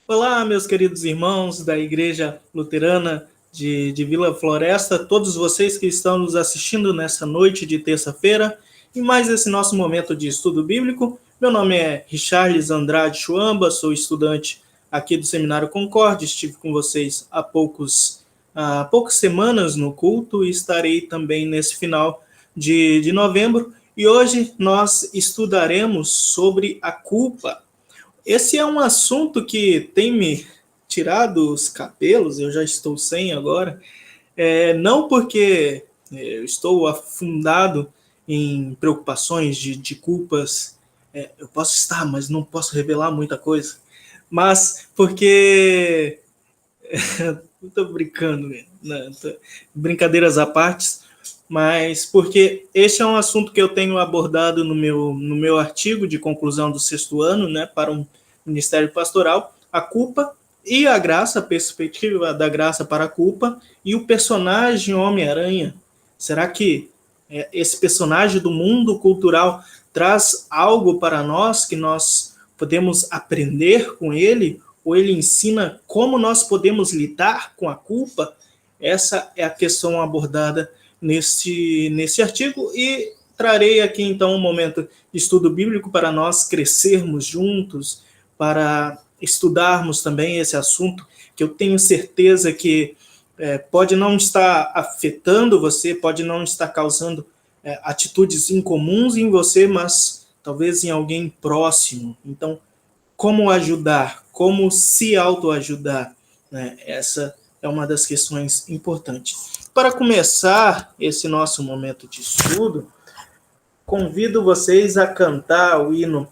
Olá, meus queridos irmãos da Igreja Luterana de Vila Floresta, todos vocês que estão nos assistindo nessa noite de terça-feira, e mais esse nosso momento de estudo bíblico. Meu nome é Richarles Andrade Chuamba, sou estudante aqui do Seminário Concorde, estive com vocês há poucas semanas no culto e estarei também nesse final de novembro, e hoje nós estudaremos sobre a culpa. Esse é um assunto que tem me tirado os cabelos, eu já estou sem agora, não porque eu estou afundado em preocupações de culpas, eu posso estar, mas não posso revelar muita coisa, mas porque, estou brincando, né? Brincadeiras à parte, mas porque esse é um assunto que eu tenho abordado no meu artigo de conclusão do sexto ano, né, para um ministério pastoral, a culpa e a graça, a perspectiva da graça para a culpa, e o personagem Homem-Aranha. Será que esse personagem do mundo cultural traz algo para nós que nós podemos aprender com ele? Ou ele ensina como nós podemos lidar com a culpa? Essa é a questão abordada nesse artigo, e trarei aqui então um momento de estudo bíblico para nós crescermos juntos, para estudarmos também esse assunto, que eu tenho certeza que pode não estar afetando você, pode não estar causando atitudes incomuns em você, mas talvez em alguém próximo. Então, como ajudar, como se autoajudar, né? Essa é uma das questões importantes. Para começar esse nosso momento de estudo, convido vocês a cantar o hino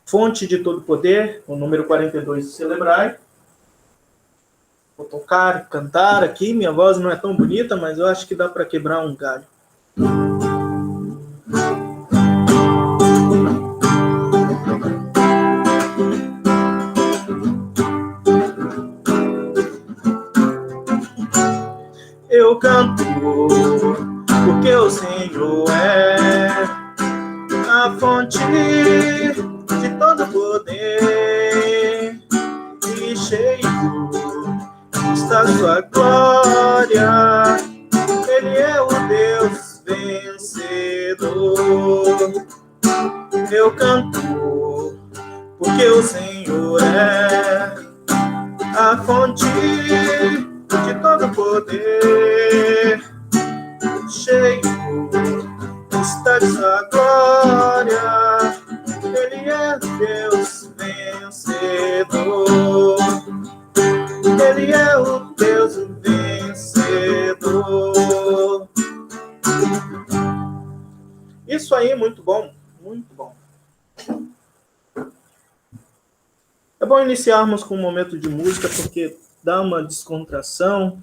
Fonte de Todo Poder, o número 42 do Celebrai. Vou tocar, cantar aqui, minha voz não é tão bonita, mas eu acho que dá para quebrar um galho. Eu canto porque o Senhor é a fonte de todo poder, e cheio está sua glória. Ele é o Deus vencedor. Eu canto porque o Senhor é a fonte de todo poder, cheio está de sua glória. Ele é Deus vencedor. Ele é o Deus vencedor. Isso aí, muito bom, muito bom. É bom iniciarmos com um momento de música, porque dá uma descontração,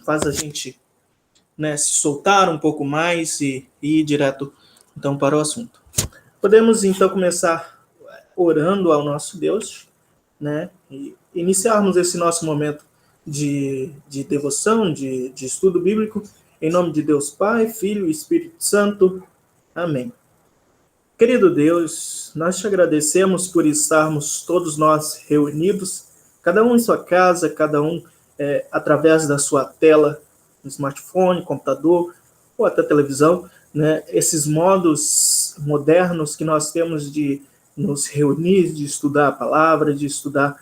faz a gente, né, se soltar um pouco mais e ir direto então para o assunto. Podemos então começar orando ao nosso Deus, né, e iniciarmos esse nosso momento de devoção, de estudo bíblico, em nome de Deus Pai, Filho e Espírito Santo. Amém. Querido Deus, nós te agradecemos por estarmos todos nós reunidos, cada um em sua casa, cada um através da sua tela, smartphone, computador ou até televisão, né? Esses modos modernos que nós temos de nos reunir, de estudar a palavra, de estudar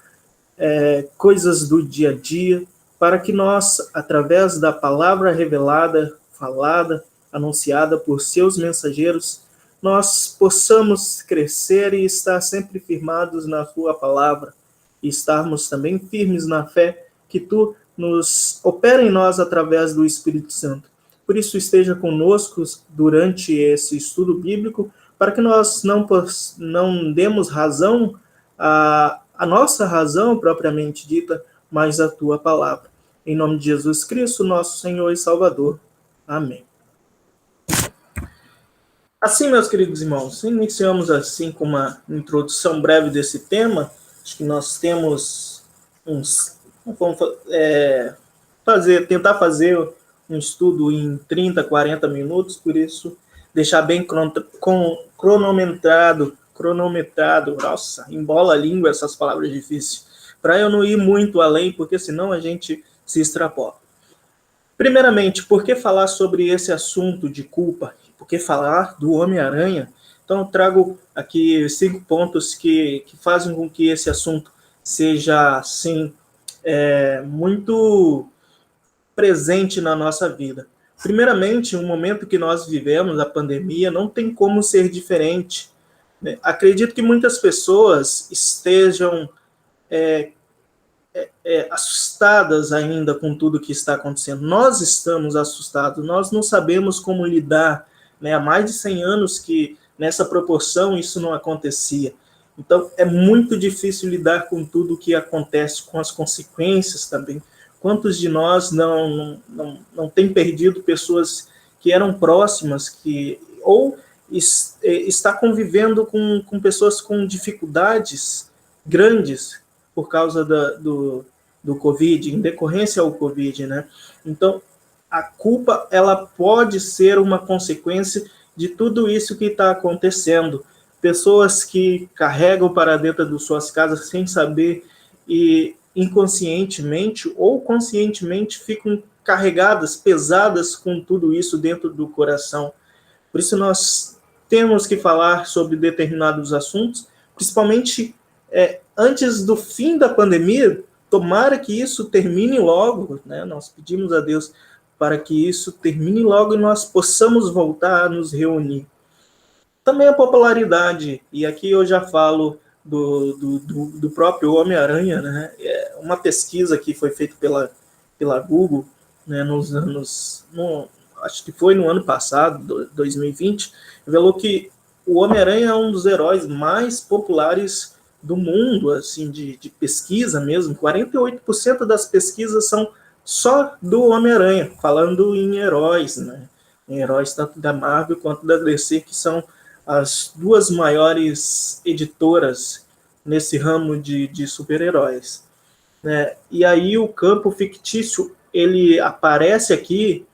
coisas do dia a dia, para que nós, através da palavra revelada, falada, anunciada por seus mensageiros, nós possamos crescer e estar sempre firmados na tua palavra, e estarmos também firmes na fé que tu nos opera em nós através do Espírito Santo. Por isso, esteja conosco durante esse estudo bíblico, para que nós não demos razão a nossa razão propriamente dita, mas a tua palavra. Em nome de Jesus Cristo, nosso Senhor e Salvador. Amém. Assim, meus queridos irmãos, iniciamos assim com uma introdução breve desse tema. Acho que nós temos tentar fazer um estudo em 30, 40 minutos, por isso deixar bem cronometrado cronometrado. Nossa, embola a língua essas palavras difíceis. Para eu não ir muito além, porque senão a gente se extrapola. Primeiramente, por que falar sobre esse assunto de culpa? Por que falar do Homem-Aranha? Então, eu trago aqui 5 pontos que fazem com que esse assunto seja, assim, muito presente na nossa vida. Primeiramente, o momento que nós vivemos, a pandemia, não tem como ser diferente. Acredito que muitas pessoas estejam assustadas ainda com tudo que está acontecendo. Nós estamos assustados, nós não sabemos como lidar. Há mais de 100 anos que nessa proporção isso não acontecia. Então, é muito difícil lidar com tudo o que acontece, com as consequências também. Quantos de nós não tem perdido pessoas que eram próximas, ou está convivendo com pessoas com dificuldades grandes por causa do Covid, em decorrência ao Covid, né? Então, a culpa, ela pode ser uma consequência de tudo isso que está acontecendo. Pessoas que carregam para dentro de suas casas sem saber e inconscientemente ou conscientemente ficam carregadas, pesadas com tudo isso dentro do coração. Por isso nós temos que falar sobre determinados assuntos, principalmente antes do fim da pandemia. Tomara que isso termine logo, né? Nós pedimos a Deus para que isso termine logo e nós possamos voltar a nos reunir. Também a popularidade, e aqui eu já falo do próprio Homem-Aranha, né? Uma pesquisa que foi feita pela Google, né, acho que foi no ano passado, 2020, revelou que o Homem-Aranha é um dos heróis mais populares do mundo, assim, de pesquisa mesmo. 48% das pesquisas são só do Homem-Aranha, falando em heróis, né? Em heróis tanto da Marvel quanto da DC, que são as duas maiores editoras nesse ramo de super-heróis. Né? E aí o campo fictício, ele aparece aqui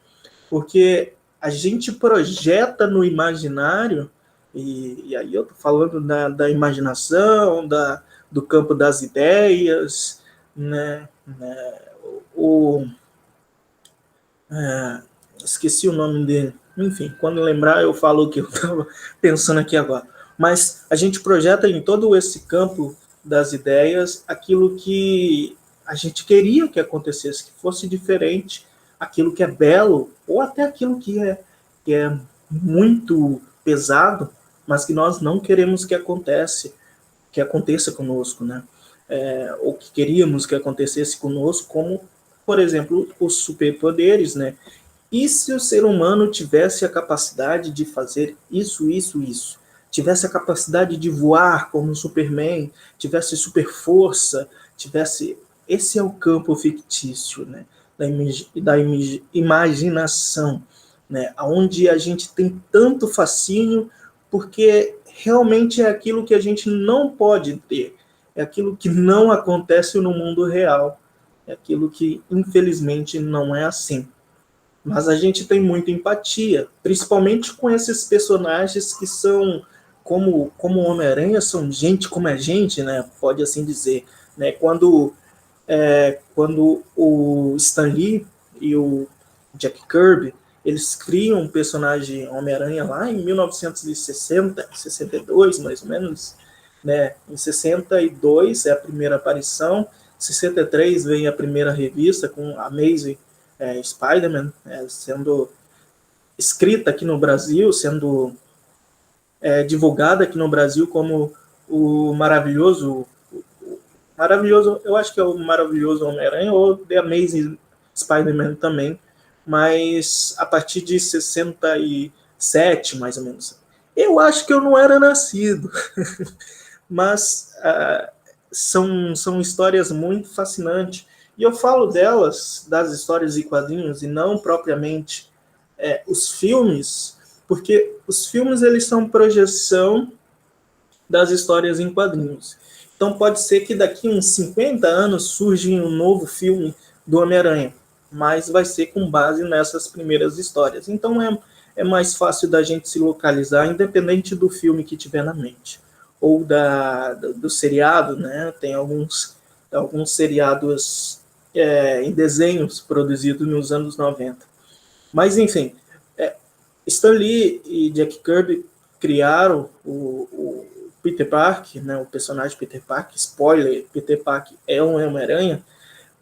porque a gente projeta no imaginário, e aí eu estou falando da imaginação, do campo das ideias, né? Esqueci o nome dele. Enfim, quando lembrar eu falo o que eu estava pensando aqui agora. Mas a gente projeta em todo esse campo das ideias aquilo que a gente queria que acontecesse, que fosse diferente, aquilo que é belo, ou até aquilo que é muito pesado, mas que nós não queremos que aconteça conosco, né? Ou que queríamos que acontecesse conosco, como, por exemplo, os superpoderes, né? E se o ser humano tivesse a capacidade de fazer isso, tivesse a capacidade de voar como o Superman, tivesse super força, esse é o campo fictício, né? Da imaginação, né? Onde a gente tem tanto fascínio, porque realmente é aquilo que a gente não pode ter, é aquilo que não acontece no mundo real, é aquilo que infelizmente não é assim. Mas a gente tem muita empatia, principalmente com esses personagens que são, como o Homem-Aranha, são gente como a gente, né? Pode assim dizer, né? Quando o Stan Lee e o Jack Kirby, eles criam um personagem Homem-Aranha lá em 1960, 62, mais ou menos, né? Em 62 é a primeira aparição, em 63 vem a primeira revista com Amazing Spider-Man, sendo escrita aqui no Brasil, sendo divulgada aqui no Brasil como o maravilhoso, eu acho que é o maravilhoso Homem-Aranha, ou The Amazing Spider-Man também, mas a partir de 67, mais ou menos. Eu acho que eu não era nascido, mas são histórias muito fascinantes. E eu falo das histórias e quadrinhos, e não propriamente os filmes, porque os filmes eles são projeção das histórias em quadrinhos. Então pode ser que daqui uns 50 anos surja um novo filme do Homem-Aranha, mas vai ser com base nessas primeiras histórias. Então é mais fácil da gente se localizar, independente do filme que tiver na mente. ou do seriado, né? Tem alguns seriados em desenhos produzidos nos anos 90. Mas, enfim, Stan Lee e Jack Kirby criaram o Peter Parker, né, o personagem Peter Parker, spoiler, Peter Parker é um Homem-Aranha,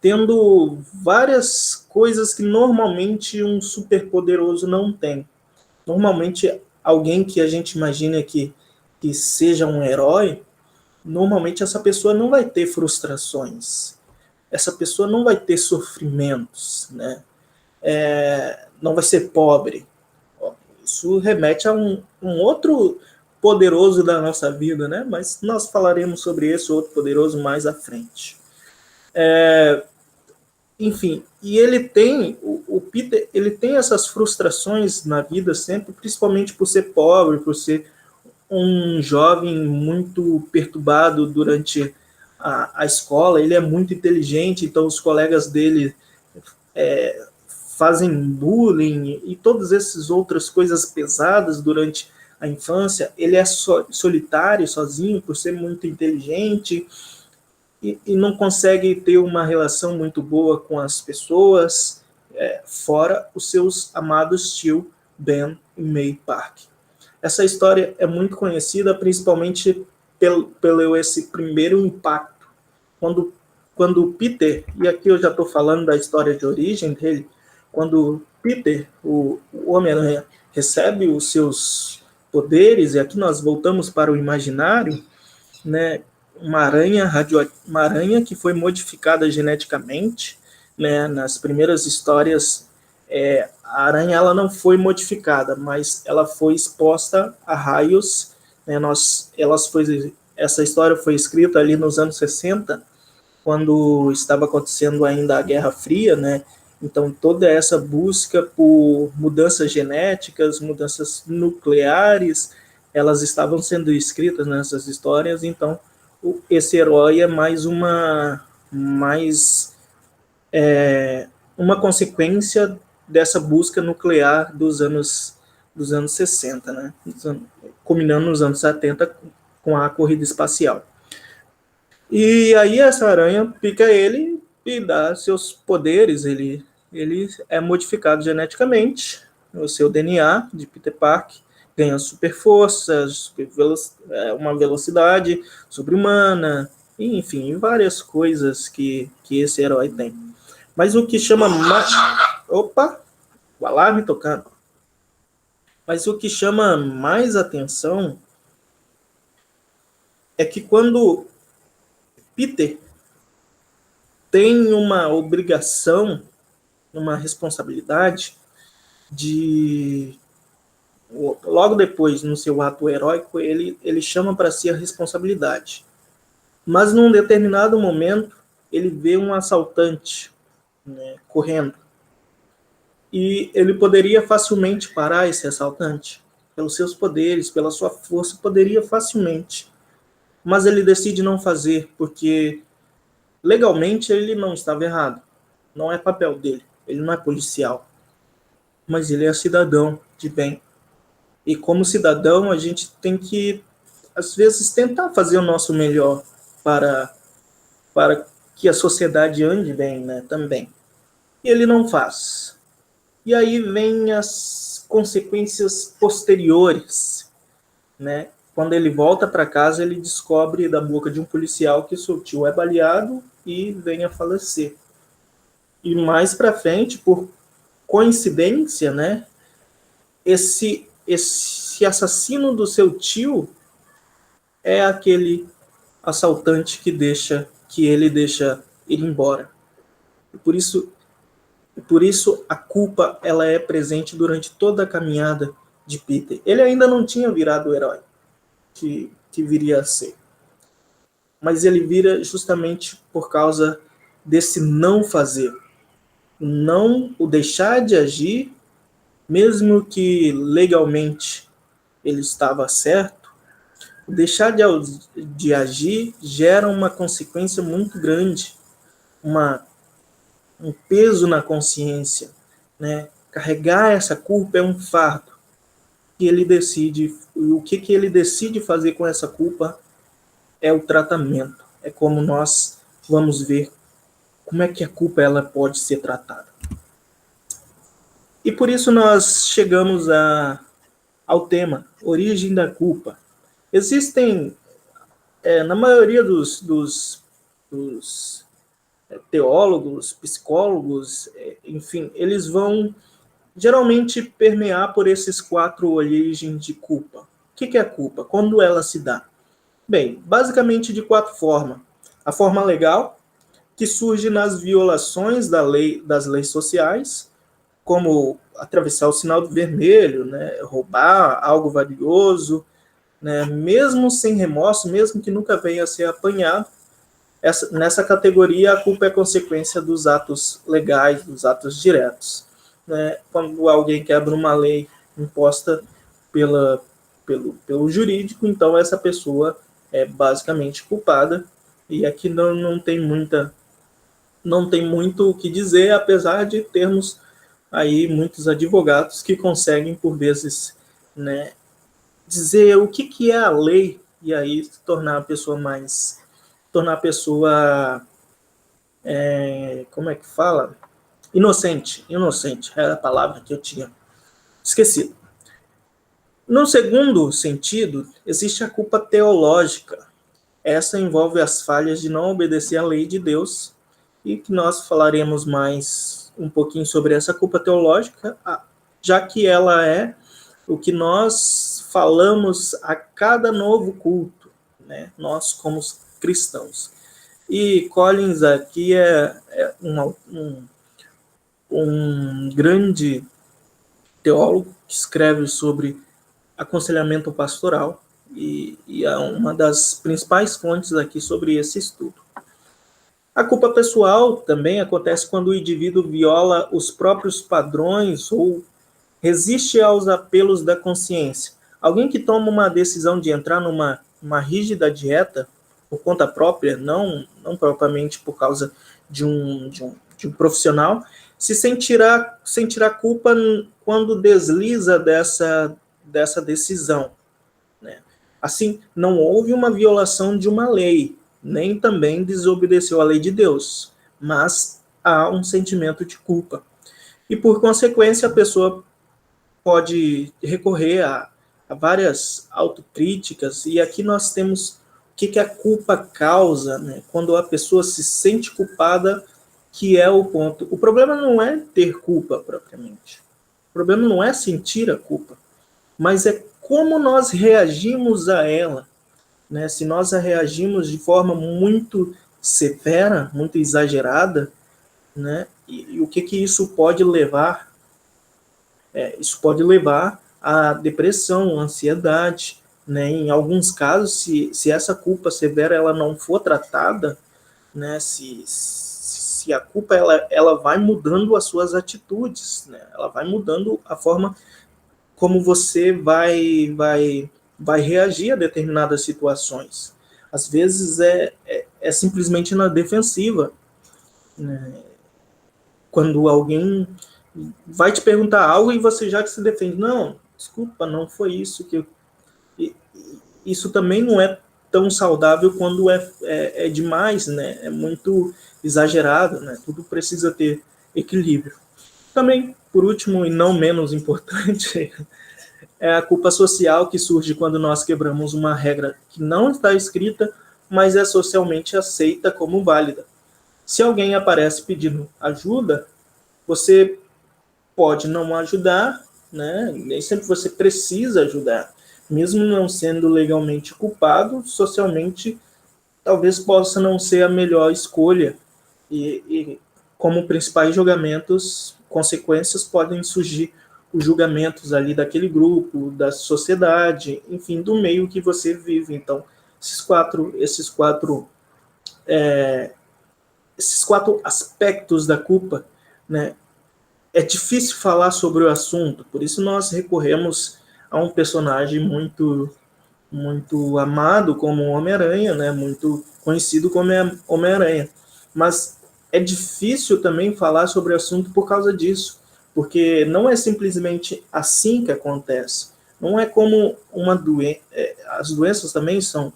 tendo várias coisas que normalmente um superpoderoso não tem. Normalmente, alguém que a gente imagina que seja um herói, normalmente essa pessoa não vai ter frustrações, essa pessoa não vai ter sofrimentos, né? Não vai ser pobre. Isso remete a um outro poderoso da nossa vida, né? Mas nós falaremos sobre esse outro poderoso mais à frente. Enfim, e ele tem, o Peter, ele tem essas frustrações na vida sempre, principalmente por ser pobre, por ser um jovem muito perturbado durante a escola. Ele é muito inteligente, então os colegas dele fazem bullying e todas essas outras coisas pesadas durante a infância. Ele é solitário, sozinho, por ser muito inteligente, e não consegue ter uma relação muito boa com as pessoas, fora os seus amados tio Ben e May Park. Essa história é muito conhecida, principalmente pelo esse primeiro impacto. Quando Peter, e aqui eu já estou falando da história de origem dele, quando Peter, o Homem-Aranha, recebe os seus poderes, e aqui nós voltamos para o imaginário, né, uma aranha que foi modificada geneticamente, né, nas primeiras histórias, a aranha ela não foi modificada, mas ela foi exposta a raios, né, essa história foi escrita ali nos anos 60, quando estava acontecendo ainda a Guerra Fria, né? Então toda essa busca por mudanças genéticas, mudanças nucleares, elas estavam sendo escritas nessas histórias. Então esse herói é uma consequência dessa busca nuclear dos anos 60, né? Culminando nos anos 70 com a corrida espacial. E aí essa aranha pica ele e dá seus poderes. Ele é modificado geneticamente, o seu DNA de Peter Parker ganha super força, uma velocidade sobre-humana, enfim, várias coisas que esse herói tem. Mas o que chama mais... Opa! O alarme tocando. Mas o que chama mais atenção é que quando Peter tem uma obrigação, uma responsabilidade de... Logo depois, no seu ato heróico, ele chama para si a responsabilidade. Mas num determinado momento, ele vê um assaltante, né, correndo. E ele poderia facilmente parar esse assaltante. Pelos seus poderes, pela sua força, poderia facilmente. Mas ele decide não fazer, porque legalmente ele não estava errado. Não é papel dele. Ele não é policial. Mas ele é cidadão de bem. E como cidadão, a gente tem que, às vezes, tentar fazer o nosso melhor para que a sociedade ande bem, né, também. E ele não faz. E aí vem as consequências posteriores, né? Quando ele volta para casa, ele descobre da boca de um policial que seu tio é baleado e vem a falecer. E mais para frente, por coincidência, né? Esse assassino do seu tio é aquele assaltante que ele deixa ir embora. E por isso a culpa ela é presente durante toda a caminhada de Peter. Ele ainda não tinha virado o herói que viria a ser. Mas ele vira justamente por causa desse não fazer. O deixar de agir, mesmo que legalmente ele estava certo, o deixar de agir gera uma consequência muito grande, um peso na consciência, né? Carregar essa culpa é um fardo. E ele decide, o que ele decide fazer com essa culpa é o tratamento, é como nós vamos ver como é que a culpa ela pode ser tratada. E por isso nós chegamos ao tema, origem da culpa. Existem, na maioria dos teólogos, psicólogos, enfim, eles vão geralmente permear por esses 4 origens de culpa. O que é a culpa? Quando ela se dá? Bem, basicamente de 4 formas. A forma legal, que surge nas violações das leis sociais, como atravessar o sinal vermelho, né, roubar algo valioso, né, mesmo sem remorso, mesmo que nunca venha a ser apanhado. Nessa categoria, a culpa é consequência dos atos legais, dos atos diretos. Né? Quando alguém quebra uma lei imposta pelo jurídico, então essa pessoa é basicamente culpada, e aqui não tem muito o que dizer, apesar de termos aí muitos advogados que conseguem, por vezes, né, dizer o que é a lei, e aí tornar a pessoa como é que fala? Inocente era a palavra que eu tinha esquecido. No segundo sentido, existe a culpa teológica. Essa envolve as falhas de não obedecer à lei de Deus, e que nós falaremos mais um pouquinho sobre essa culpa teológica, já que ela é o que nós falamos a cada novo culto, né? Nós como cristãos. E Collins aqui é um grande teólogo que escreve sobre aconselhamento pastoral, e é uma das principais fontes aqui sobre esse estudo. A culpa pessoal também acontece quando o indivíduo viola os próprios padrões ou resiste aos apelos da consciência. Alguém que toma uma decisão de entrar numa rígida dieta por conta própria, não propriamente por causa de um profissional, se sentirá culpa quando desliza dessa decisão. Né? Assim, não houve uma violação de uma lei, nem também desobedeceu a lei de Deus, mas há um sentimento de culpa. E, por consequência, a pessoa pode recorrer a várias autocríticas, e aqui nós temos o que a culpa causa, né? Quando a pessoa se sente culpada, que é o ponto. O problema não é ter culpa propriamente. O problema não é sentir a culpa, mas é como nós reagimos a ela. Né? Se nós a reagimos de forma muito severa, muito exagerada, né? E o que isso pode levar? Isso pode levar à depressão, ansiedade, né? Em alguns casos, se essa culpa severa ela não for tratada, né? Se a culpa ela vai mudando as suas atitudes, né? Ela vai mudando a forma como você vai reagir a determinadas situações. Às vezes é simplesmente na defensiva, né? Quando alguém vai te perguntar algo e você já se defende. Não, desculpa, não foi isso que eu... Isso também não é tão saudável quando é demais, né? É muito exagerado, né? Tudo precisa ter equilíbrio. Também, por último e não menos importante, é a culpa social que surge quando nós quebramos uma regra que não está escrita, mas é socialmente aceita como válida. Se alguém aparece pedindo ajuda, você pode não ajudar, né? Nem sempre você precisa ajudar. Mesmo não sendo legalmente culpado, socialmente talvez possa não ser a melhor escolha. E como principais julgamentos, consequências podem surgir os julgamentos ali daquele grupo, da sociedade, enfim, do meio que você vive. Então, esses quatro aspectos da culpa, né? É difícil falar sobre o assunto, por isso nós recorremos a um personagem muito amado como Homem-Aranha, né? Muito conhecido como Homem-Aranha. Mas é difícil também falar sobre o assunto por causa disso, porque não é simplesmente assim que acontece. Não é como uma doença. As doenças também são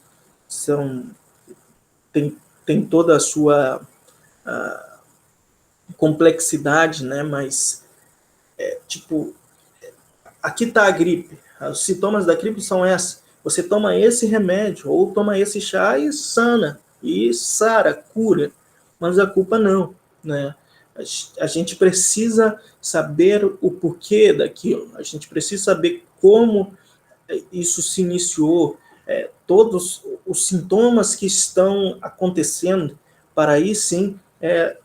tem toda a sua complexidade, né? Mas, aqui está a gripe. Os sintomas da gripe são esses. Você toma esse remédio ou toma esse chá e sana, e sara, cura. Mas a culpa não, né? A gente precisa saber o porquê daquilo. A gente precisa saber como isso se iniciou, todos os sintomas que estão acontecendo, para aí sim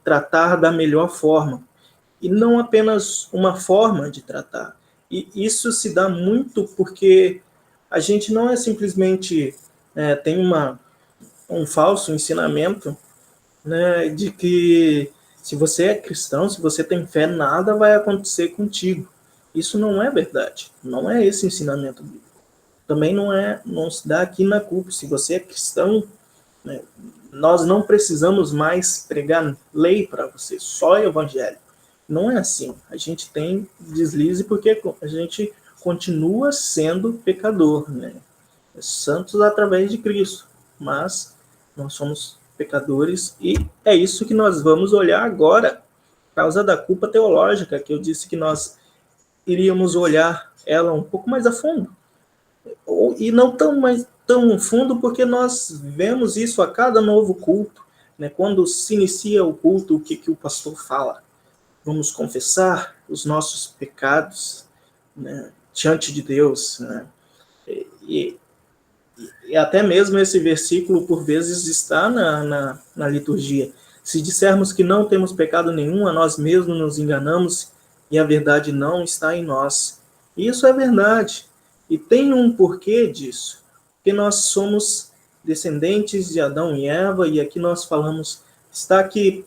tratar da melhor forma. E não apenas uma forma de tratar. E isso se dá muito porque a gente não é simplesmente tem um falso ensinamento, né, de que se você é cristão, se você tem fé, nada vai acontecer contigo. Isso não é verdade. Não é esse ensinamento bíblico. Também não se dá aqui na CUP. Se você é cristão, né, nós não precisamos mais pregar lei para você, só evangelho. Não é assim. A gente tem deslize porque a gente continua sendo pecador, né? Santos através de Cristo, mas nós somos pecadores e é isso que nós vamos olhar agora, por causa da culpa teológica, que eu disse que nós iríamos olhar ela um pouco mais a fundo. E não tão fundo, porque nós vemos isso a cada novo culto, né? Quando se inicia o culto, o que o pastor fala? Vamos confessar os nossos pecados, né, diante de Deus, né? E até mesmo esse versículo, por vezes, está na liturgia. Se dissermos que não temos pecado nenhum, a nós mesmos nos enganamos e a verdade não está em nós. E isso é verdade. E tem um porquê disso. Porque nós somos descendentes de Adão e Eva, e aqui nós falamos, está aqui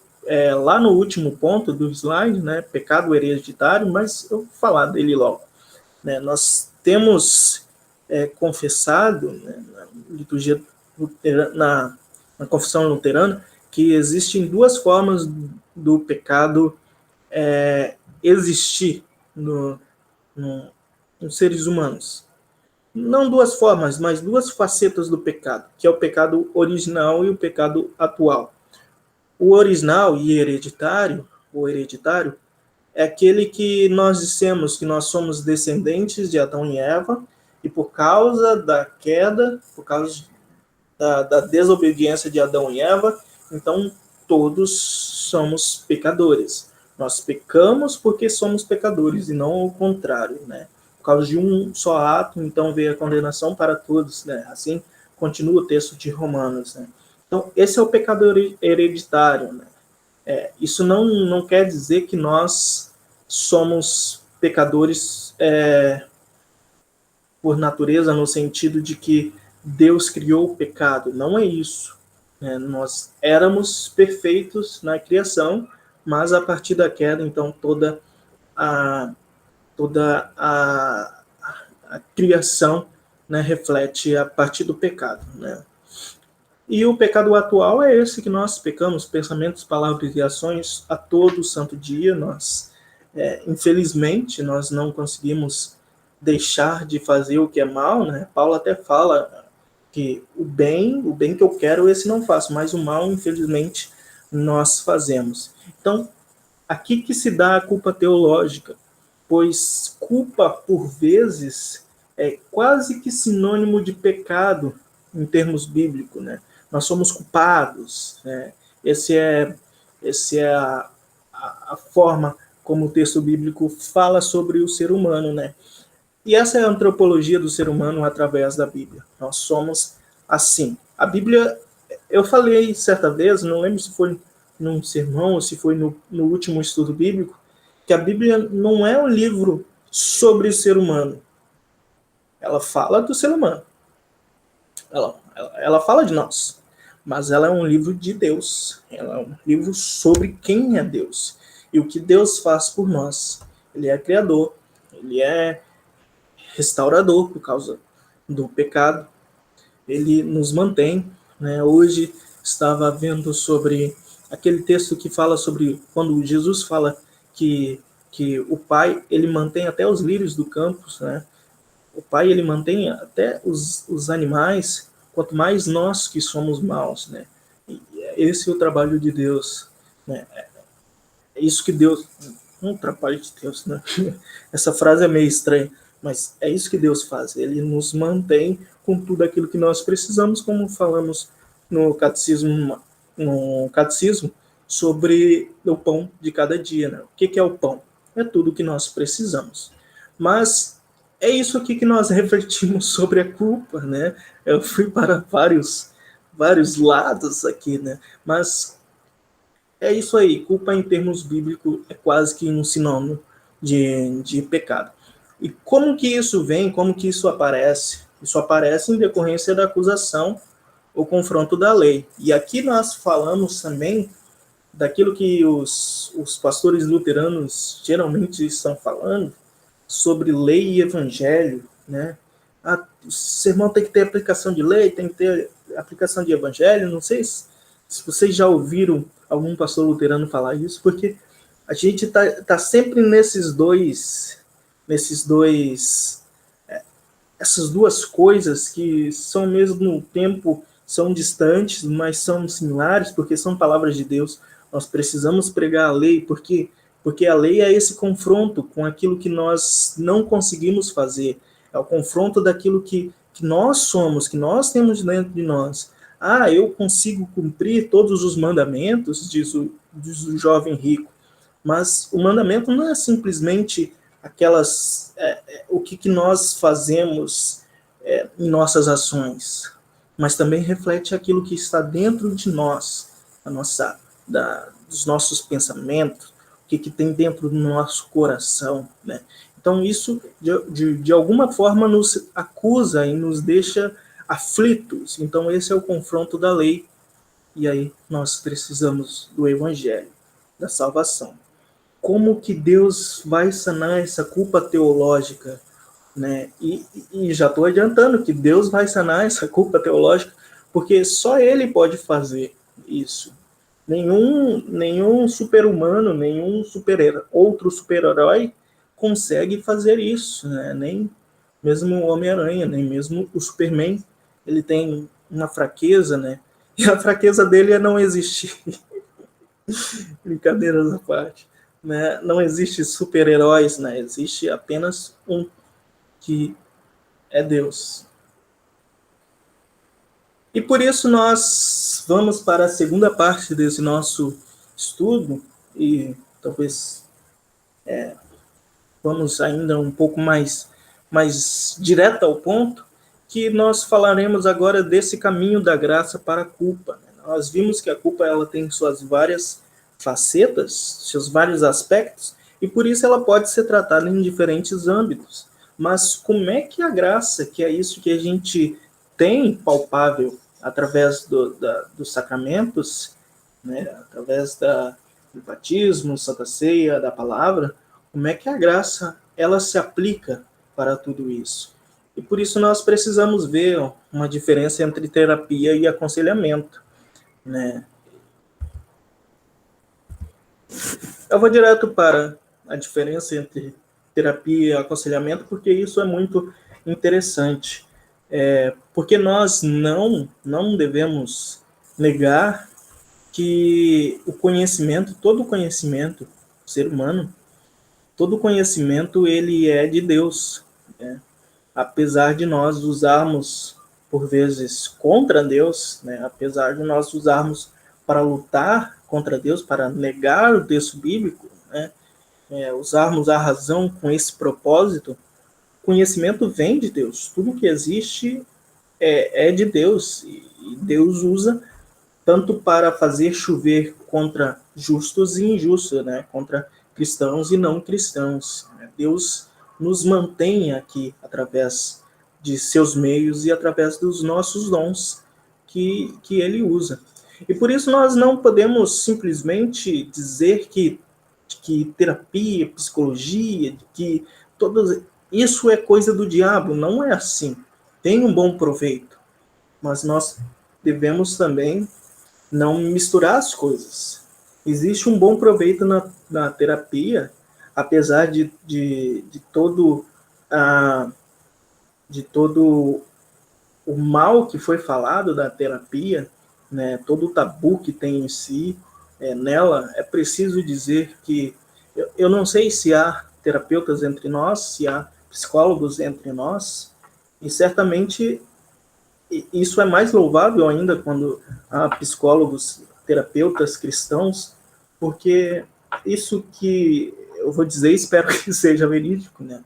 lá no último ponto do slide, né, pecado hereditário, mas eu vou falar dele logo. Né, nós temos confessado, né, na liturgia luterana, na confissão luterana, que existem duas formas do pecado existir nos seres humanos. Não duas formas, mas duas facetas do pecado, que é o pecado original e o pecado atual. O original e hereditário, o hereditário, é aquele que nós dissemos que nós somos descendentes de Adão e Eva, e por causa da queda, por causa da desobediência de Adão e Eva, então todos somos pecadores. Nós pecamos porque somos pecadores, e não o contrário, né? Por causa de um só ato, então veio a condenação para todos, né? Assim continua o texto de Romanos, né? Então, esse é o pecado hereditário, né? Isso não quer dizer que nós somos pecadores por natureza, no sentido de que Deus criou o pecado. Não é isso. Nós éramos perfeitos na criação, mas a partir da queda, então, toda a criação, né, reflete a partir do pecado, né? E o pecado atual é esse que nós pecamos, pensamentos, palavras e ações a todo santo dia. Nós, infelizmente, nós não conseguimos deixar de fazer o que é mal, né? Paulo até fala que o bem que eu quero, esse não faço, mas o mal, infelizmente, nós fazemos. Então, aqui que se dá a culpa teológica, pois culpa, por vezes, é quase que sinônimo de pecado em termos bíblicos, né? Nós somos culpados, né? Essa é a forma como o texto bíblico fala sobre o ser humano, né? E essa é a antropologia do ser humano através da Bíblia. Nós somos assim. A Bíblia, eu falei certa vez, não lembro se foi num sermão ou se foi no último estudo bíblico, que a Bíblia não é um livro sobre o ser humano. Ela fala do ser humano. Ela fala de nós. Mas ela é um livro de Deus. Ela é um livro sobre quem é Deus. E o que Deus faz por nós. Ele é criador. Ele é restaurador por causa do pecado. Ele nos mantém, né? Hoje estava vendo sobre aquele texto que fala sobre quando Jesus fala que o Pai, ele mantém até os lírios do campo, né? O Pai, ele mantém até os animais, quanto mais nós que somos maus, né? esse é o trabalho de Deus, né? É isso que Deus... Não o trabalho de Deus, né? Essa frase é meio estranha, mas é isso que Deus faz. Ele nos mantém com tudo aquilo que nós precisamos, como falamos no catecismo sobre o pão de cada dia, né? O que é o pão? É tudo que nós precisamos. Mas é isso aqui que nós refletimos sobre a culpa, né? Eu fui para vários lados aqui, né? Mas é isso aí. Culpa em termos bíblicos é quase que um sinônimo de pecado. E como que isso vem? Como que isso aparece? Isso aparece em decorrência da acusação ou confronto da lei. E aqui nós falamos também daquilo que os pastores luteranos geralmente estão falando sobre lei e evangelho, né? O sermão tem que ter aplicação de lei, tem que ter aplicação de evangelho. Não sei se vocês já ouviram algum pastor luterano falar isso, porque a gente tá sempre essas duas coisas que são ao mesmo tempo são distantes, mas são similares, porque são palavras de Deus. Nós precisamos pregar a lei, porque a lei é esse confronto com aquilo que nós não conseguimos fazer, é o confronto daquilo que nós somos, que nós temos dentro de nós. Eu consigo cumprir todos os mandamentos, diz o jovem rico, mas o mandamento não é simplesmente o que nós fazemos em nossas ações, mas também reflete aquilo que está dentro de nós, dos nossos pensamentos, o que tem dentro do nosso coração, né? Então isso, de alguma forma, nos acusa e nos deixa aflitos. Então esse é o confronto da lei, e aí nós precisamos do evangelho, da salvação. Como que Deus vai sanar essa culpa teológica, né? E já estou adiantando que Deus vai sanar essa culpa teológica, porque só Ele pode fazer isso. Nenhum super-humano, outro super-herói consegue fazer isso, né? Nem mesmo o Homem-Aranha, nem mesmo o Superman. Ele tem uma fraqueza, né? E a fraqueza dele é não existir. Brincadeiras à parte, né? Não existe super-heróis, né? Existe apenas um, que é Deus. E por isso nós vamos para a segunda parte desse nosso estudo, e talvez vamos ainda um pouco mais direto ao ponto, que nós falaremos agora desse caminho da graça para a culpa. Nós vimos que a culpa ela tem suas várias facetas, seus vários aspectos, e por isso ela pode ser tratada em diferentes âmbitos. Mas como é que a graça, que é isso que a gente tem palpável através dos sacramentos, né, através do batismo, Santa Ceia, da palavra, como é que a graça ela se aplica para tudo isso? E por isso nós precisamos ver uma diferença entre terapia e aconselhamento, né? Eu vou direto para a diferença entre terapia e aconselhamento, porque isso é muito interessante. Porque nós não devemos negar que todo conhecimento do ser humano, todo conhecimento ele é de Deus, né? Apesar de nós usarmos, por vezes, contra Deus, né? Apesar de nós usarmos para lutar contra Deus, para negar o texto bíblico, né? Usarmos a razão com esse propósito, conhecimento vem de Deus. Tudo que existe é de Deus, e Deus usa tanto para fazer chover contra justos e injustos, né? Contra cristãos e não cristãos. Deus nos mantém aqui através de seus meios e através dos nossos dons que Ele usa. E por isso nós não podemos simplesmente dizer que terapia, psicologia, que isso é coisa do diabo. Não é assim. Tem um bom proveito, mas nós devemos também não misturar as coisas. Existe um bom proveito na terapia, apesar de todo o mal que foi falado da terapia, né, todo o tabu que tem em si, nela, é preciso dizer que eu não sei se há terapeutas entre nós, se há psicólogos entre nós, e certamente isso é mais louvável ainda quando há psicólogos, terapeutas cristãos, porque isso que eu vou dizer, espero que seja verídico, né?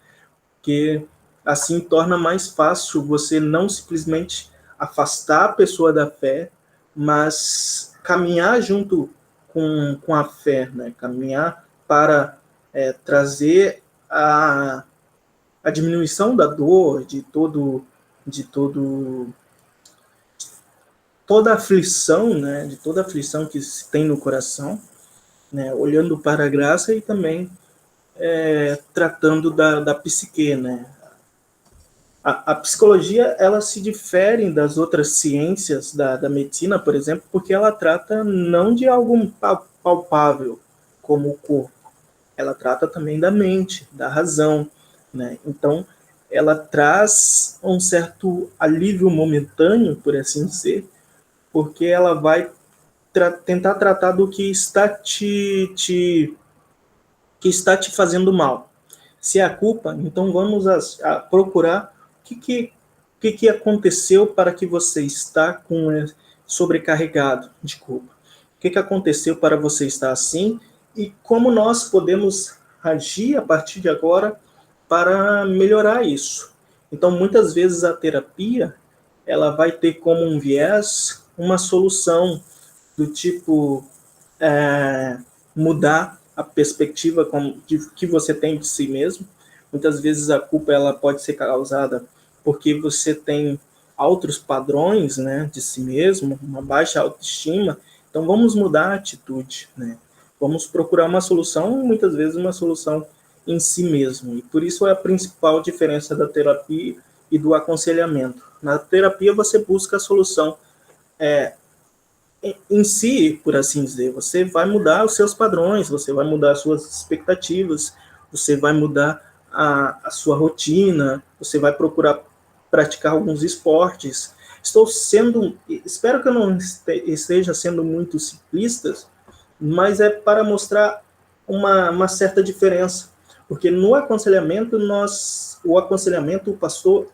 Que assim torna mais fácil você não simplesmente afastar a pessoa da fé, mas caminhar junto com a fé, né? Caminhar para trazer a diminuição da dor, de toda a aflição, né? De toda a aflição que se tem no coração, né? Olhando para a graça e também tratando da psique, né? A psicologia, ela se difere das outras ciências da medicina, por exemplo, porque ela trata não de algo palpável, como o corpo. Ela trata também da mente, da razão, né? Então, ela traz um certo alívio momentâneo, por assim dizer, porque ela vai tentar tratar do que está que está te fazendo mal. Se é a culpa, então vamos a procurar o que aconteceu para que você está sobrecarregado de culpa. O que aconteceu para você estar assim e como nós podemos agir a partir de agora para melhorar isso. Então, muitas vezes a terapia ela vai ter como um viés uma solução do tipo mudar a perspectiva que você tem de si mesmo. Muitas vezes a culpa ela pode ser causada porque você tem outros padrões, né, de si mesmo, uma baixa autoestima. Então vamos mudar a atitude, né? Vamos procurar uma solução, muitas vezes uma solução em si mesmo. E por isso é a principal diferença da terapia e do aconselhamento. Na terapia você busca a solução em si, por assim dizer. Você vai mudar os seus padrões, você vai mudar as suas expectativas, você vai mudar a sua rotina, você vai procurar praticar alguns esportes. Espero que eu não esteja sendo muito simplista, mas é para mostrar uma certa diferença, porque no aconselhamento o pastor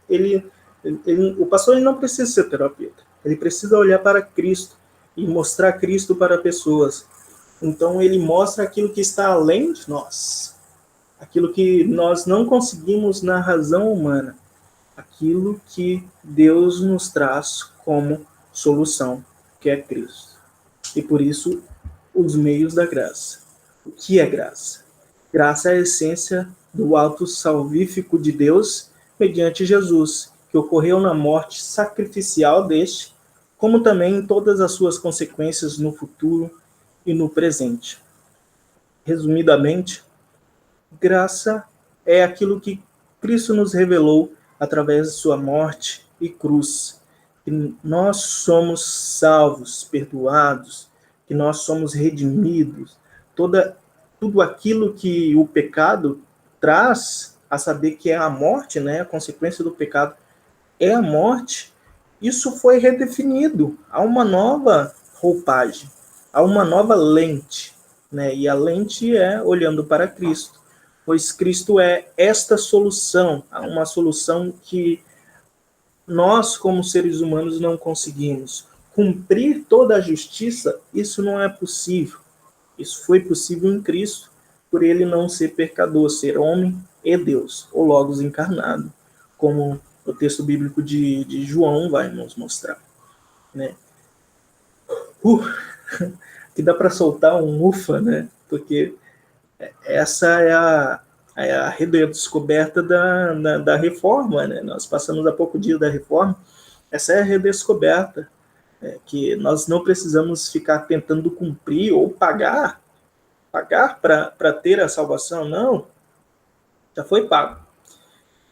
o pastor ele não precisa ser terapeuta, ele precisa olhar para Cristo e mostrar Cristo para pessoas. Então ele mostra aquilo que está além de nós, aquilo que nós não conseguimos na razão humana, aquilo que Deus nos traz como solução, que é Cristo. E por isso, os meios da graça. O que é graça? Graça é a essência do ato salvífico de Deus mediante Jesus, que ocorreu na morte sacrificial deste, como também em todas as suas consequências no futuro e no presente. Resumidamente, graça é aquilo que Cristo nos revelou através de sua morte e cruz. Que nós somos salvos, perdoados, que nós somos redimidos. Tudo aquilo que o pecado traz, a saber que é a morte, né? A consequência do pecado é a morte. Isso foi redefinido. Há uma nova roupagem, há uma nova lente, né? E a lente é olhando para Cristo, pois Cristo é esta solução, uma solução que nós, como seres humanos, não conseguimos. Cumprir toda a justiça, isso não é possível. Isso foi possível em Cristo, por ele não ser pecador, ser homem e Deus, ou Logos encarnado, como o texto bíblico de João vai nos mostrar, né? Que dá para soltar um ufa, né? Porque essa é a redescoberta da reforma, né? Nós passamos há pouco dia da reforma, essa é a redescoberta, que nós não precisamos ficar tentando cumprir ou pagar para ter a salvação, não, já foi pago.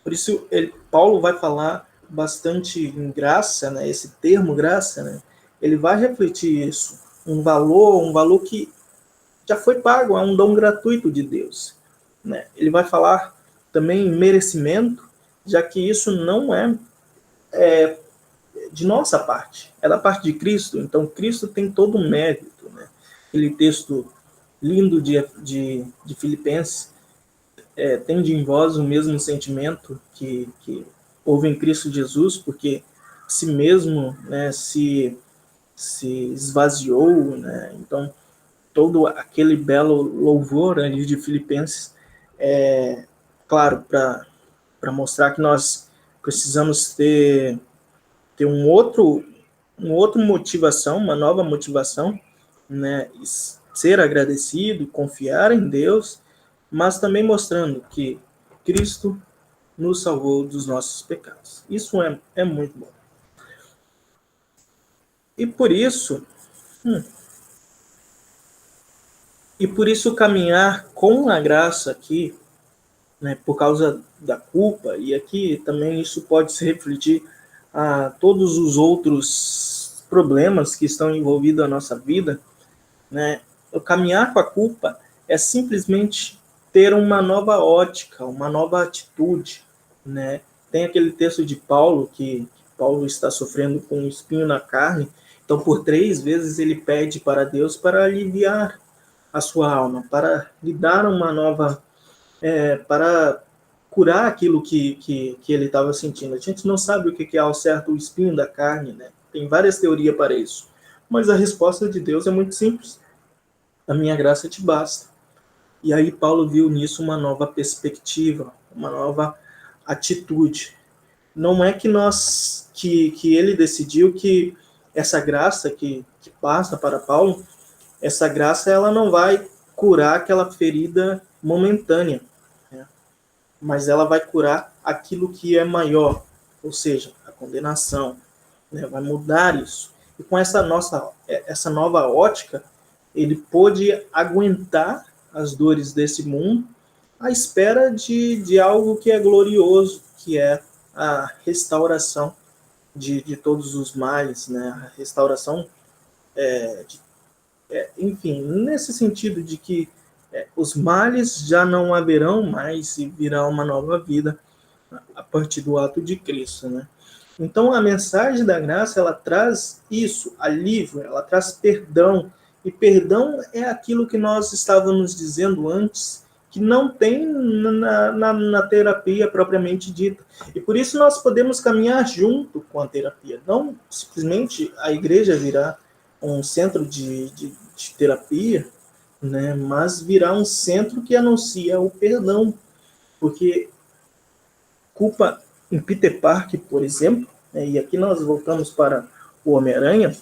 Por isso, Paulo vai falar bastante em graça, né? Esse termo graça, né? Ele vai refletir isso, um valor que já foi pago, é um dom gratuito de Deus, né? Ele vai falar também em merecimento, já que isso não de nossa parte, é da parte de Cristo. Então, Cristo tem todo o mérito, né? Aquele texto lindo de Filipenses, tende em vós o mesmo sentimento que houve em Cristo Jesus, porque si mesmo, né, se esvaziou, né? Então, todo aquele belo louvor ali de Filipenses, claro, para mostrar que nós precisamos ter um outro motivação, uma nova motivação, né? Ser agradecido, confiar em Deus, mas também mostrando que Cristo nos salvou dos nossos pecados. Isso é muito bom. E por isso, caminhar com a graça aqui, né, por causa da culpa, e aqui também isso pode se refletir a todos os outros problemas que estão envolvidos na nossa vida, né? O caminhar com a culpa é simplesmente ter uma nova ótica, uma nova atitude, né? Tem aquele texto de Paulo que Paulo está sofrendo com um espinho na carne, então por 3 vezes ele pede para Deus para aliviar a sua alma, para lhe dar uma nova, para curar aquilo que ele estava sentindo. A gente não sabe o que é ao certo o espinho da carne, né? Tem várias teorias para isso, mas a resposta de Deus é muito simples: a minha graça te basta. E aí Paulo viu nisso uma nova perspectiva, uma nova atitude. Não é que ele decidiu que essa graça que passa para Paulo, essa graça ela não vai curar aquela ferida momentânea, né? Mas ela vai curar aquilo que é maior, ou seja, a condenação, né? Vai mudar isso. E com essa nova ótica, ele pôde aguentar as dores desse mundo à espera de algo que é glorioso, que é a restauração de todos os males, né? A restauração, enfim, nesse sentido de que os males já não haverão mais e virá uma nova vida a partir do ato de Cristo, né? Então a mensagem da graça, ela traz isso, alívio, ela traz perdão, e perdão é aquilo que nós estávamos dizendo antes, que não tem na terapia propriamente dita. E por isso nós podemos caminhar junto com a terapia. Não simplesmente a igreja virá um centro de terapia, né, mas virá um centro que anuncia o perdão. Porque culpa em Peter Parker, por exemplo, né, e aqui nós voltamos para o Homem-Aranha,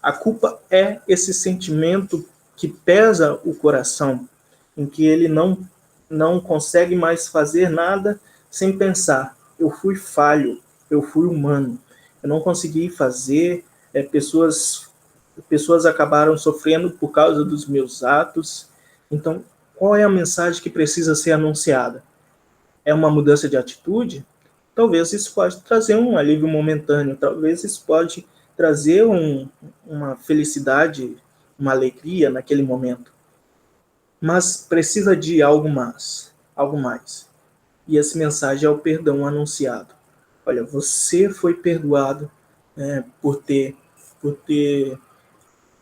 a culpa é esse sentimento que pesa o coração, em que ele não consegue mais fazer nada sem pensar: eu fui falho, eu fui humano, eu não consegui fazer, pessoas acabaram sofrendo por causa dos meus atos. Então, qual é a mensagem que precisa ser anunciada? É uma mudança de atitude? Talvez isso pode trazer um alívio momentâneo, talvez isso pode trazer uma felicidade, uma alegria naquele momento. Mas precisa de algo mais, algo mais. E essa mensagem é o perdão anunciado. Olha, você foi perdoado, né, por ter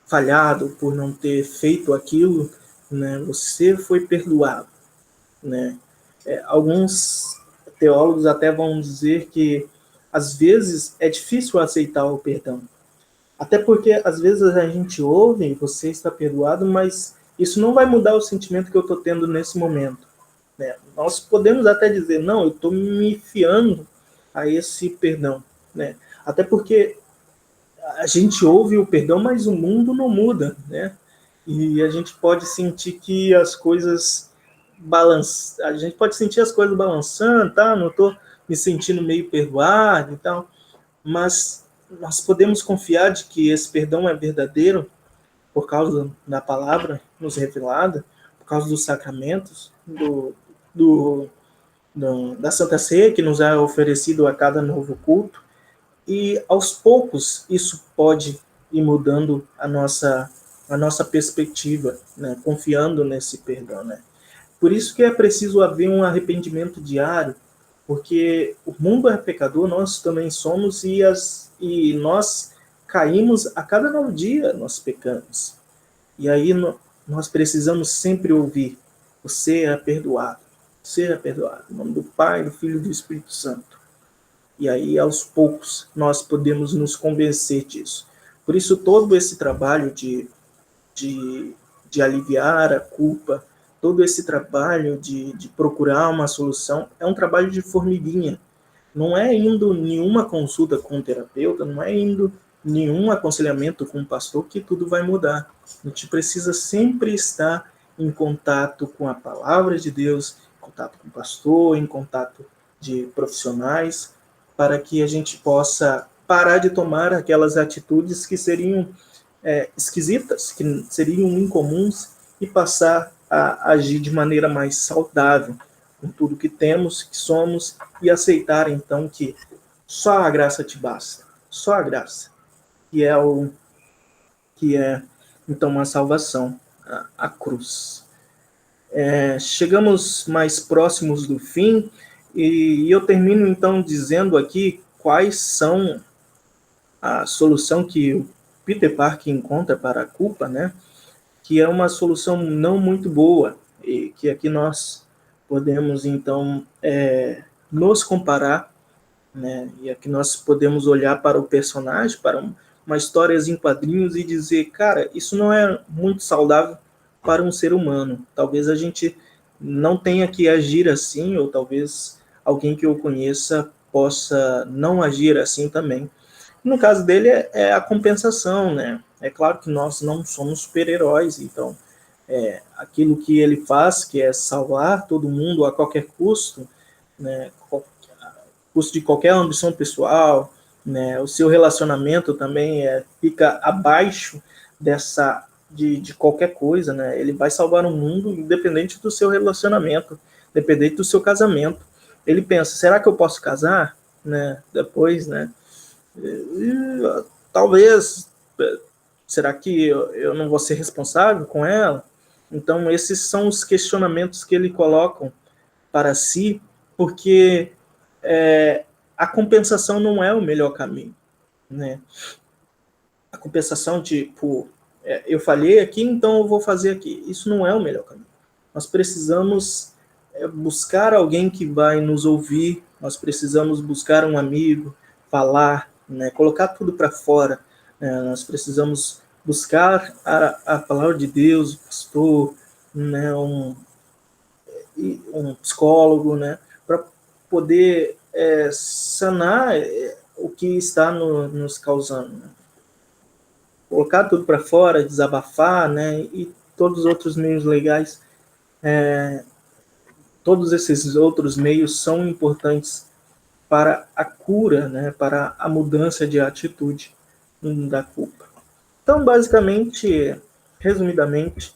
falhado, por não ter feito aquilo, né? Você foi perdoado, né? Alguns teólogos até vão dizer que às vezes é difícil aceitar o perdão. Até porque às vezes a gente ouve: você está perdoado, mas isso não vai mudar o sentimento que eu estou tendo nesse momento, né? Nós podemos até dizer: não, eu estou me fiando a esse perdão, né? Até porque a gente ouve o perdão, mas o mundo não muda, né? E a gente pode sentir que as coisas a gente pode sentir as coisas balançando, tá? Não estou me sentindo meio perdoado e tal, mas nós podemos confiar de que esse perdão é verdadeiro por causa da palavra nos revelada, por causa dos sacramentos, da Santa Ceia que nos é oferecido a cada novo culto, e aos poucos isso pode ir mudando a nossa perspectiva, né? Confiando nesse perdão, né? Por isso que é preciso haver um arrependimento diário, porque o mundo é pecador, nós também somos, e nós caímos a cada novo dia, nós pecamos. E aí nós precisamos sempre ouvir: você é perdoado, você é perdoado, em nome do Pai, do Filho e do Espírito Santo. E aí, aos poucos, nós podemos nos convencer disso. Por isso, todo esse trabalho de, de aliviar a culpa, todo esse trabalho de procurar uma solução, é um trabalho de formiguinha. Não é indo nenhuma consulta com um terapeuta, não é indo nenhum aconselhamento com um pastor que tudo vai mudar. A gente precisa sempre estar em contato com a palavra de Deus, em contato com o pastor, em contato de profissionais, para que a gente possa parar de tomar aquelas atitudes que seriam esquisitas, que seriam incomuns, e passar a agir de maneira mais saudável com tudo que temos, que somos, e aceitar então que só a graça te basta, só a graça, que é então uma salvação, a cruz. Chegamos mais próximos do fim, e eu termino então dizendo aqui quais são a solução que o Peter Parker encontra para a culpa, né? Que é uma solução não muito boa, e que aqui nós podemos então nos comparar, né? E aqui nós podemos olhar para o personagem, para uma história em quadrinhos, e dizer: cara, isso não é muito saudável para um ser humano. Talvez a gente não tenha que agir assim, ou talvez alguém que eu conheça possa não agir assim também. No caso dele é a compensação, né? É claro que nós não somos super-heróis, então aquilo que ele faz, que é salvar todo mundo a qualquer custo, né? Custo de qualquer ambição pessoal, né? O seu relacionamento também fica abaixo de qualquer coisa, né? Ele vai salvar o mundo independente do seu relacionamento, independente do seu casamento. Ele pensa: será que eu posso casar, né? Depois, né? Talvez, será que eu não vou ser responsável com ela? Então, esses são os questionamentos que ele coloca para si, porque a compensação não é o melhor caminho, né? A compensação, tipo, eu falhei aqui, então eu vou fazer aqui. Isso não é o melhor caminho. Nós precisamos buscar alguém que vai nos ouvir, nós precisamos buscar um amigo, falar, né? Colocar tudo para fora. Nós precisamos buscar a palavra de Deus, o pastor, né? Um psicólogo, né? Para poder sanar o que está nos causando, né? Colocar tudo para fora, desabafar, né? E todos os outros meios legais, todos esses outros meios são importantes para a cura, né? Para a mudança de atitude da culpa. Então, basicamente, resumidamente,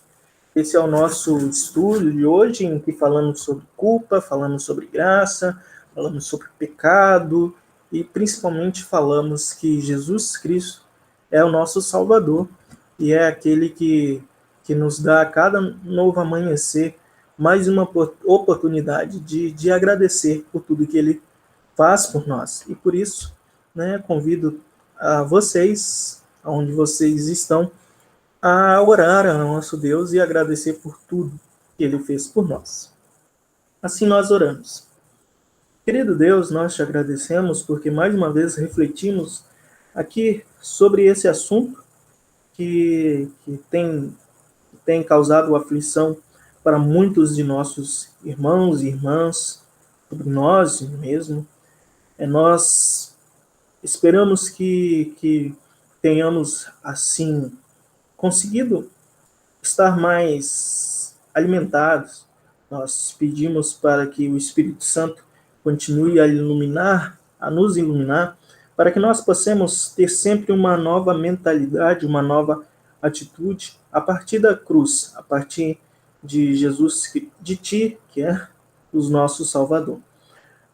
esse é o nosso estudo de hoje, em que falamos sobre culpa, falamos sobre graça, falamos sobre pecado, e principalmente falamos que Jesus Cristo é o nosso Salvador, e é aquele que nos dá a cada novo amanhecer mais uma oportunidade de agradecer por tudo que ele faz por nós. E por isso, né, convido a vocês, onde vocês estão, a orar ao nosso Deus e agradecer por tudo que ele fez por nós. Assim nós oramos. Querido Deus, nós te agradecemos porque mais uma vez refletimos aqui sobre esse assunto que tem causado aflição para muitos de nossos irmãos e irmãs, sobre nós mesmo. Nós esperamos que tenhamos, assim, conseguido estar mais alimentados. Nós pedimos para que o Espírito Santo continue a nos iluminar, para que nós possamos ter sempre uma nova mentalidade, uma nova atitude, a partir da cruz, a partir de Jesus, de Ti, que é o nosso Salvador.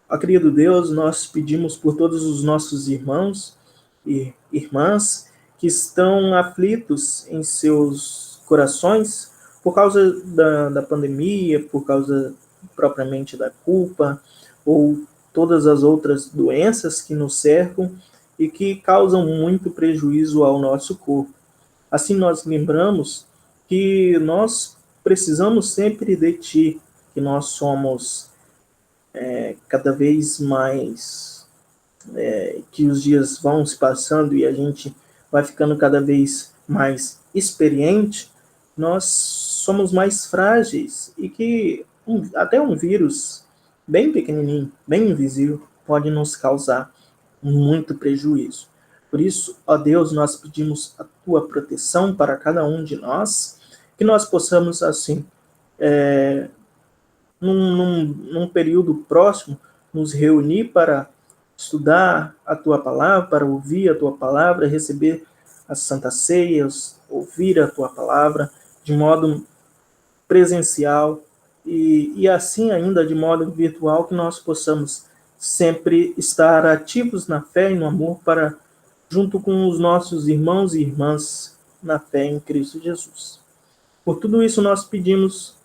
Ó querido Deus, nós pedimos por todos os nossos irmãos e irmãs que estão aflitos em seus corações por causa da pandemia, por causa propriamente da culpa, ou todas as outras doenças que nos cercam e que causam muito prejuízo ao nosso corpo. Assim nós lembramos que nós precisamos sempre de Ti, que nós somos cada vez mais, que os dias vão se passando e a gente vai ficando cada vez mais experiente, nós somos mais frágeis e que até um vírus bem pequenininho, bem invisível, pode nos causar muito prejuízo. Por isso, ó Deus, nós pedimos a Tua proteção para cada um de nós, que nós possamos, assim, num período próximo, nos reunir para estudar a Tua Palavra, para ouvir a Tua Palavra, receber as Santas Ceias, ouvir a Tua Palavra de modo presencial e assim ainda de modo virtual, que nós possamos sempre estar ativos na fé e no amor para junto com os nossos irmãos e irmãs na fé em Cristo Jesus. Por tudo isso nós pedimos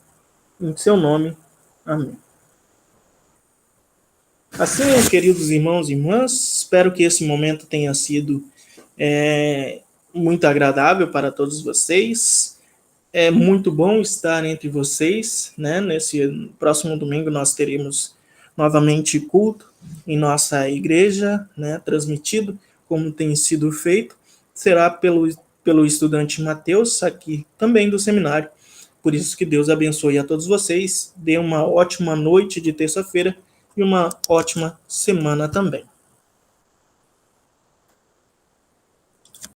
em seu nome. Amém. Assim, queridos irmãos e irmãs, espero que esse momento tenha sido muito agradável para todos vocês. É muito bom estar entre vocês, né? Nesse próximo domingo nós teremos novamente culto em nossa igreja, né? Transmitido como tem sido feito. Será pelo estudante Mateus, aqui também do seminário. Por isso que Deus abençoe a todos vocês, dê uma ótima noite de terça-feira e uma ótima semana também.